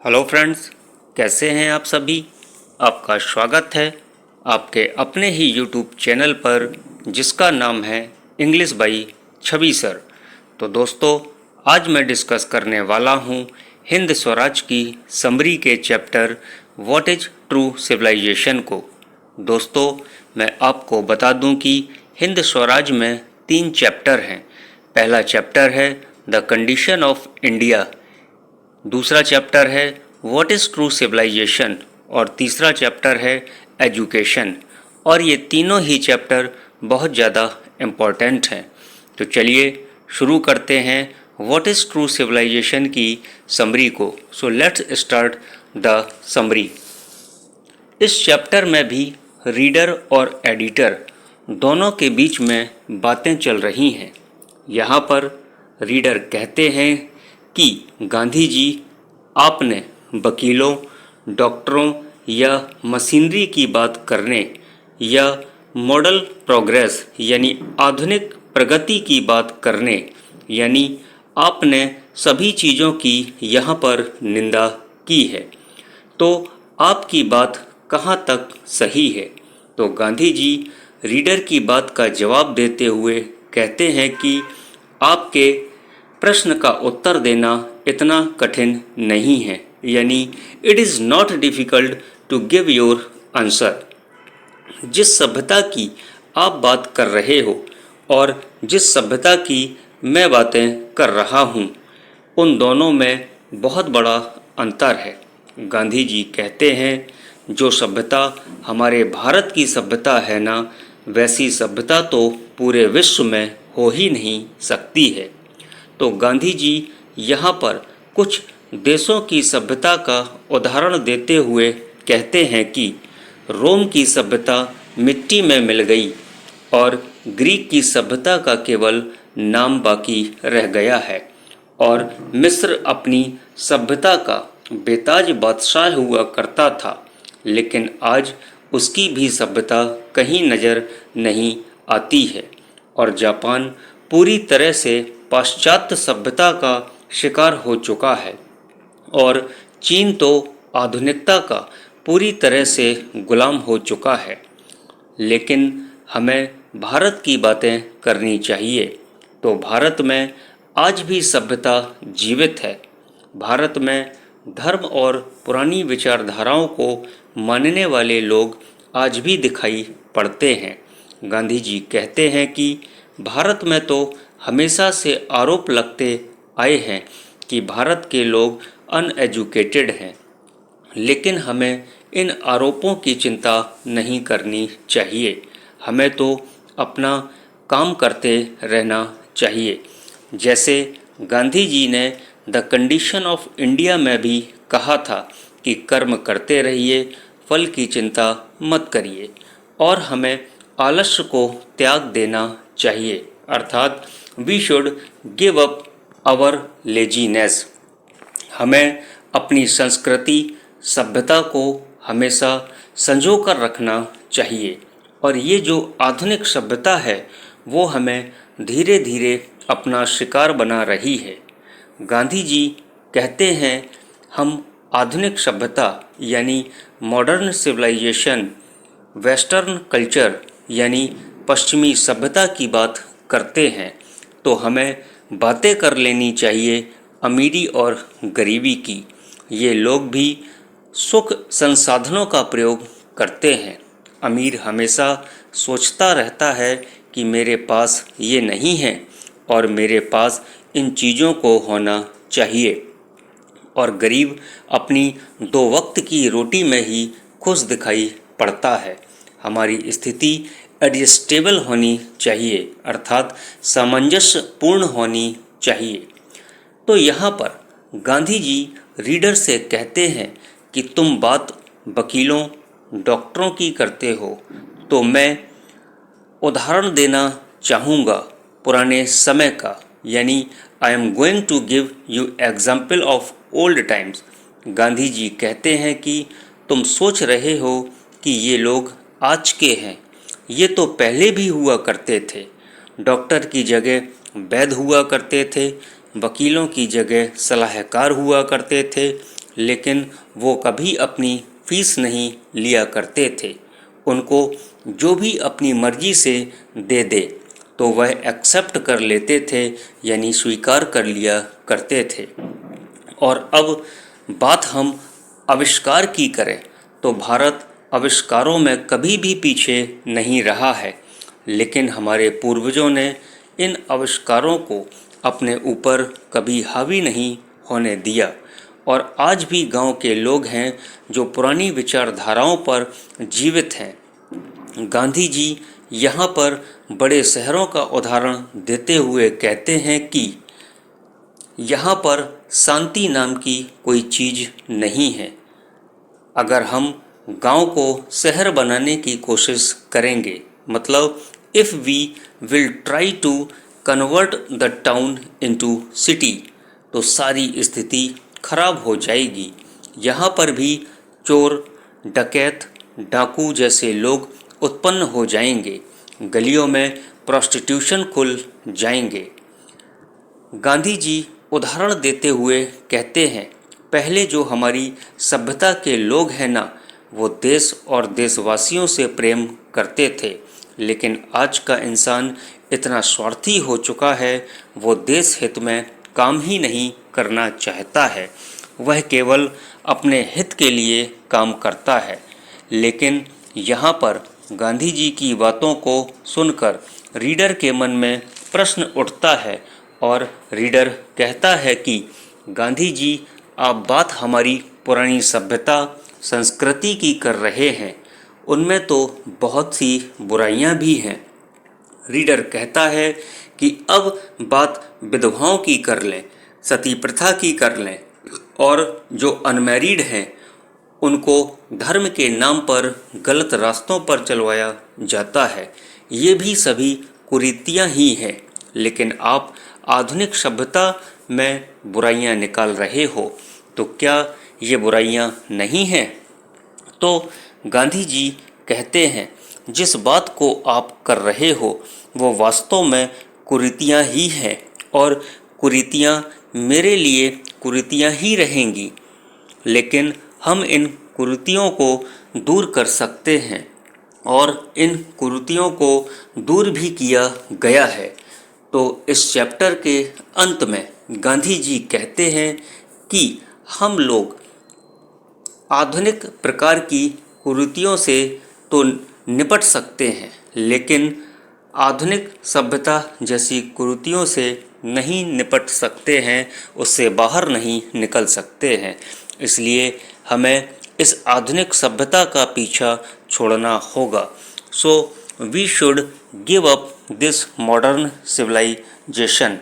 Hello friends, कैसे हैं आप सभी। आपका स्वागत है आपके अपने ही यूट्यूब चैनल पर जिसका नाम है इंग्लिश बाई छवि सर। तो दोस्तों, आज मैं डिस्कस करने वाला हूं हिंद स्वराज की समरी के chapter what is true civilization को। दोस्तों, मैं आपको बता दूं कि हिंद स्वराज में 3 चैप्टर हैं। पहला चैप्टर है द कंडीशन ऑफ इंडिया, दूसरा चैप्टर है व्हाट इज़ ट्रू सिविलाइजेशन और तीसरा चैप्टर है एजुकेशन। और ये तीनों ही चैप्टर बहुत ज़्यादा इम्पॉर्टेंट हैं। तो चलिए शुरू करते हैं व्हाट इज़ ट्रू सिविलाइजेशन की समरी को। So let's start the summary. इस चैप्टर में भी रीडर और एडिटर दोनों के बीच में बातें चल रही हैं। यहाँ पर रीडर कहते हैं कि गांधी जी, आपने वकीलों, डॉक्टरों या मशीनरी की बात करने या मॉडल प्रोग्रेस यानी आधुनिक प्रगति की बात करने यानी आपने सभी चीज़ों की यहाँ पर निंदा की है। तो आपकी बात कहाँ तक सही है। तो गांधी जी रीडर की बात का जवाब देते हुए कहते हैं कि आपके प्रश्न का उत्तर देना इतना कठिन नहीं है, यानी it is not difficult to give your answer. जिस सभ्यता की आप बात कर रहे हो और जिस सभ्यता की मैं बातें कर रहा हूँ, उन दोनों में बहुत बड़ा अंतर है। गांधी जी कहते हैं जो सभ्यता हमारे भारत की सभ्यता है ना, वैसी सभ्यता तो पूरे विश्व में हो ही नहीं सकती है। तो गांधी जी यहाँ पर कुछ देशों की सभ्यता का उदाहरण देते हुए कहते हैं कि रोम की सभ्यता मिट्टी में मिल गई और ग्रीक की सभ्यता का केवल नाम बाकी रह गया है, और मिस्र अपनी सभ्यता का बेताज बादशाह हुआ करता था, लेकिन आज उसकी भी सभ्यता कहीं नज़र नहीं आती है, और जापान पूरी तरह से पाश्चात्य सभ्यता का शिकार हो चुका है, और चीन तो आधुनिकता का पूरी तरह से गुलाम हो चुका है। लेकिन हमें भारत की बातें करनी चाहिए। तो भारत में आज भी सभ्यता जीवित है। भारत में धर्म और पुरानी विचारधाराओं को मानने वाले लोग आज भी दिखाई पड़ते हैं। गांधी जी कहते हैं कि भारत में तो हमेशा से आरोप लगते आए हैं कि भारत के लोग अनएजुकेटेड हैं, लेकिन हमें इन आरोपों की चिंता नहीं करनी चाहिए। हमें तो अपना काम करते रहना चाहिए। जैसे गांधी जी ने द कंडीशन ऑफ इंडिया में भी कहा था कि कर्म करते रहिए, फल की चिंता मत करिए, और हमें आलस्य को त्याग देना चाहिए, अर्थात we should give up our laziness. हमें अपनी संस्कृति सभ्यता को हमेशा संजो कर रखना चाहिए, और ये जो आधुनिक सभ्यता है वो हमें धीरे धीरे अपना शिकार बना रही है। गांधी जी कहते हैं हम आधुनिक सभ्यता यानी मॉडर्न सिविलाइजेशन, वेस्टर्न कल्चर यानी पश्चिमी सभ्यता की बात करते हैं, तो हमें बातें कर लेनी चाहिए अमीरी और गरीबी की। ये लोग भी सुख संसाधनों का प्रयोग करते हैं। अमीर हमेशा सोचता रहता है कि मेरे पास ये नहीं है और मेरे पास इन चीज़ों को होना चाहिए, और गरीब अपनी 2 वक्त की रोटी में ही खुश दिखाई पड़ता है। हमारी स्थिति एडजस्टेबल होनी चाहिए, अर्थात सामंजस्यपूर्ण होनी चाहिए। तो यहाँ पर गांधी जी रीडर से कहते हैं कि तुम बात वकीलों, डॉक्टरों की करते हो, तो मैं उदाहरण देना चाहूँगा पुराने समय का, यानी I am going to give you example of old times. Gandhi ji कहते हैं कि तुम सोच रहे हो कि ये लोग आज के हैं, ये तो पहले भी हुआ करते थे। डॉक्टर की जगह वैद्य हुआ करते थे, वकीलों की जगह सलाहकार हुआ करते थे, लेकिन वो कभी अपनी फीस नहीं लिया करते थे। उनको जो भी अपनी मर्जी से दे दे तो वह एक्सेप्ट कर लेते थे, यानी स्वीकार कर लिया करते थे। और अब बात हम आविष्कार की करें तो भारत आविष्कारों में कभी भी पीछे नहीं रहा है, लेकिन हमारे पूर्वजों ने इन आविष्कारों को अपने ऊपर कभी हावी नहीं होने दिया। और आज भी गांव के लोग हैं जो पुरानी विचारधाराओं पर जीवित हैं। गांधी जी यहाँ पर बड़े शहरों का उदाहरण देते हुए कहते हैं कि यहाँ पर शांति नाम की कोई चीज़ नहीं है। अगर हम गांव को शहर बनाने की कोशिश करेंगे, मतलब if we will try to convert the town into city, तो सारी स्थिति खराब हो जाएगी। यहाँ पर भी चोर, डकैत, डाकू जैसे लोग उत्पन्न हो जाएंगे। गलियों में प्रोस्टिट्यूशन खुल जाएंगे। गांधी जी उदाहरण देते हुए कहते हैं, पहले जो हमारी सभ्यता के लोग हैं ना, वो देश और देशवासियों से प्रेम करते थे, लेकिन आज का इंसान इतना स्वार्थी हो चुका है, वो देश हित में काम ही नहीं करना चाहता है। वह केवल अपने हित के लिए काम करता है। लेकिन यहाँ पर गांधी जी की बातों को सुनकर रीडर के मन में प्रश्न उठता है और रीडर कहता है कि गांधी जी, आप बात हमारी पुरानी सभ्यता संस्कृति की कर रहे हैं, उनमें तो बहुत सी बुराइयां भी हैं। रीडर कहता है कि अब बात विधवाओं की कर लें, सती प्रथा की कर लें, और जो अनमैरिड हैं उनको धर्म के नाम पर गलत रास्तों पर चलवाया जाता है। ये भी सभी कुरीतियाँ ही हैं। लेकिन आप आधुनिक सभ्यता में बुराइयां निकाल रहे हो, तो क्या ये बुराइयां नहीं हैं? तो गांधी जी कहते हैं, जिस बात को आप कर रहे हो वो वास्तव में कुरीतियां ही हैं, और कुरीतियां मेरे लिए कुरीतियां ही रहेंगी। लेकिन हम इन कुरीतियों को दूर कर सकते हैं, और इन कुरीतियों को दूर भी किया गया है। तो इस चैप्टर के अंत में गांधी जी कहते हैं कि हम लोग आधुनिक प्रकार की कुरीतियों से तो निपट सकते हैं, लेकिन आधुनिक सभ्यता जैसी कुरीतियों से नहीं निपट सकते हैं, उससे बाहर नहीं निकल सकते हैं। इसलिए हमें इस आधुनिक सभ्यता का पीछा छोड़ना होगा। So we should give up this modern civilization.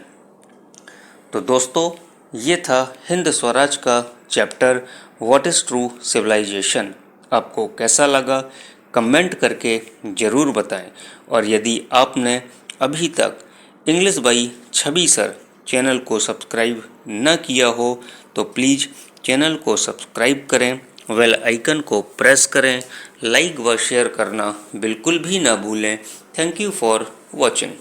तो दोस्तों, ये था हिंद स्वराज का chapter what is true civilization. आपको कैसा लगा कमेंट करके ज़रूर बताएं। और यदि आपने अभी तक English by Chhavi sir channel को सब्सक्राइब न किया हो तो प्लीज़ चैनल को सब्सक्राइब करें, बेल आइकन को प्रेस करें, लाइक व शेयर करना बिल्कुल भी ना भूलें। Thank you for watching.